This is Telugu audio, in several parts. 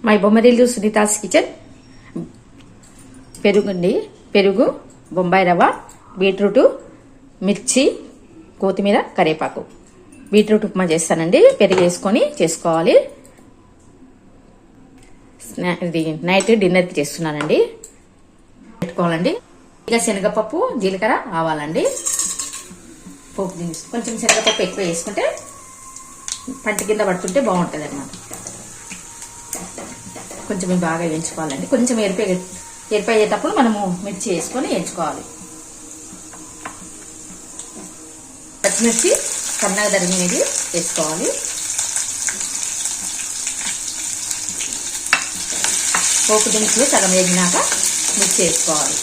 My Bommarillu Sunita's kitchen. పెరుగు, బొంబాయి రవ్వ, బీట్రూట్, మిర్చి, కొత్తిమీర, కరివేపాకు. బీట్రూట్ ఉప్మా చేస్తానండి. పెరుగు వేసుకొని చేసుకోవాలి. ఇది నైట్ డిన్నర్కి చేస్తున్నానండి. పెట్టుకోవాలండి. ఇక శనగపప్పు, జీలకర్ర, ఆవాలండి. పోపు దినుసు కొంచెం శనగపప్పు ఎక్కువ వేసుకుంటే పంట కింద పడుతుంటే బాగుంటుంది అన్నమాట. కొంచెం బాగా వేయించుకోవాలండి. కొంచెం ఎరిపోయేటప్పుడు మనము మిర్చి వేసుకొని వేయించుకోవాలి. పచ్చిమిర్చి సన్నగా తరిగినది వేసుకోవాలి. పోపు దినుసులు సగం వేగినాక మిర్చి వేసుకోవాలి.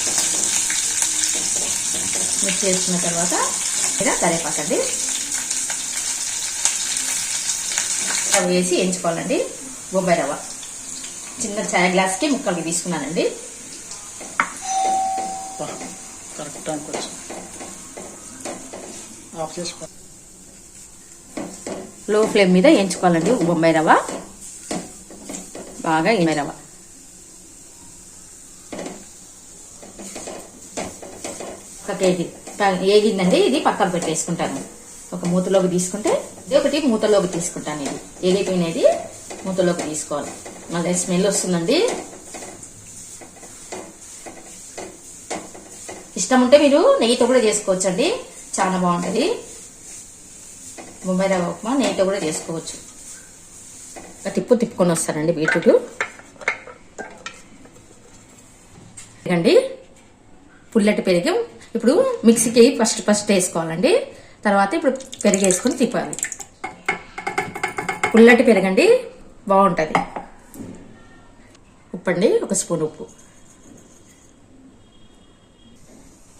మిర్చి వేసుకున్న తర్వాత కరివేపాకండి రవ్వ వేసి వేయించుకోవాలండి. బొంబాయి రవ్వ చిన్న చాయ్ గ్లాస్కి ముక్కలకి తీసుకున్నానండి. లో ఫ్లేమ్ మీద వేయించుకోవాలండి. బొంబాయి రవ్వ బాగా బొంబాయి రవ్వ ఒక కేజీ ఏగిందండి. ఇది పక్కన పెట్టేసుకుంటాను. ఒక మూతలోకి తీసుకుంటే ఇది ఒకటి మూతలోకి తీసుకుంటాను. ఇది ఏగిపోయినది మూతలోకి తీసుకోవాలి. మళ్ళీ స్మెల్ వస్తుందండి. ఇష్టం ఉంటే మీరు నెయ్యితో కూడా చేసుకోవచ్చండి. చాలా బాగుంటుంది. బొంబాయి రవ్వ ఉప్మా నెయ్యితో కూడా చేసుకోవచ్చు. తిప్పుకొని వస్తానండి. బీట్రూట్ అండి. పుల్లటి పెరుగు ఇప్పుడు మిక్సీకి ఫస్ట్ వేసుకోవాలండి. తర్వాత ఇప్పుడు పెరుగు వేసుకొని తిప్పాలి. పుల్లటి పెరగండి బాగుంటుంది. ఉప్పు అండి, ఒక స్పూన్ ఉప్పు.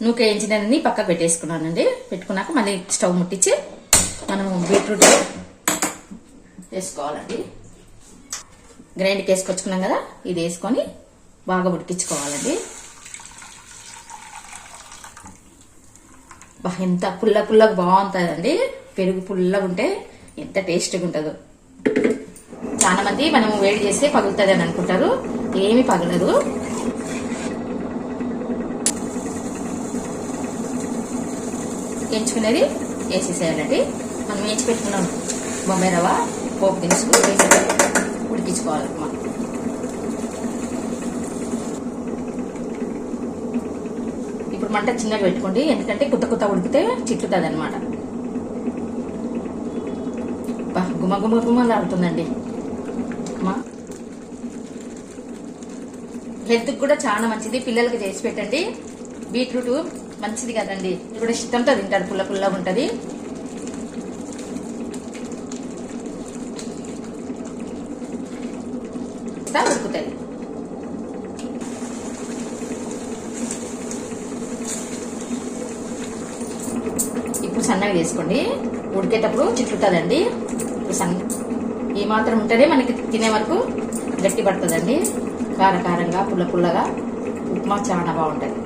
నూక వేయించినది పక్కకు పెట్టేసుకున్నానండి. పెట్టుకున్నాక మళ్ళీ స్టవ్ ముట్టించి మనము బీట్రూట్ వేసుకోవాలండి. గ్రైండ్కి వేసుకొచ్చుకున్నాం కదా, ఇది వేసుకొని బాగా ఉడికించుకోవాలండి. ఎంత పుల్లగా బాగుంటుందండి. పెరుగు పుల్లగా ఉంటే ఎంత టేస్ట్గా ఉంటుందో. చాలా మంది మనం వేడి చేస్తే పగులుతుంది అని అనుకుంటారు. ఏమి పగలదు. వేయించుకునేది వేసేసేయాలండి. మనం వేయించి పెట్టుకున్నాం బొంబాయి రవ్వ, పోపు దినుసులు వేసి ఉడికించుకోవాలి. ఇప్పుడు మంట చిన్నగా పెట్టుకోండి. ఎందుకంటే కొత్త ఉడికితే చిట్టుతుంది అనమాట. గుమ్మలాడుతుందండి. హెల్త్ కూడా చాలా మంచిది. పిల్లలకి చేసి పెట్టండి. బీట్రూట్ మంచిది కదండి. ఇప్పుడు ఇష్టంతో తింటారు. పుల్లగా ఉంటుంది. ఉడుకుతుంది. ఇప్పుడు సన్నగా చేసుకోండి. ఉడికేటప్పుడు చిట్లుతుందండి. ఈ మాత్రం ఉంటేనే మనకి తినే వరకు గట్టి పడుతుందండి. కారంగా పుల్లగా ఉప్మా చాలా బాగుంటుంది.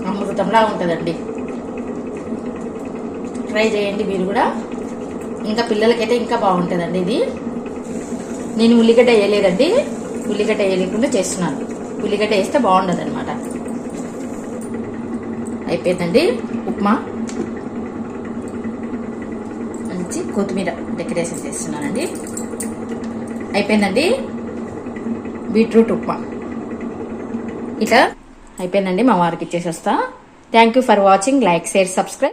అమృతంలా ఉంటుందండి. ట్రై చేయండి మీరు కూడా. ఇంకా పిల్లలకైతే ఇంకా బాగుంటుందండి ఇది. నేను ఉల్లిగడ్డ వేయలేదండి. ఉల్లిగడ్డ వేయలేకుండా చేస్తున్నాను. ఉల్లిగడ్డ వేస్తే బాగుండదు అనమాట. అయిపోయిందండి ఉప్మా. మంచి కొత్తిమీర డెకరేషన్ చేస్తున్నానండి. అయిపోయిందండి బీట్రూట్ ఉప్మా. ఇట్లా అయిపోయిందండి. మా వారికి ఇచ్చేసి వస్తా. Thank you for watching. Like, share, subscribe.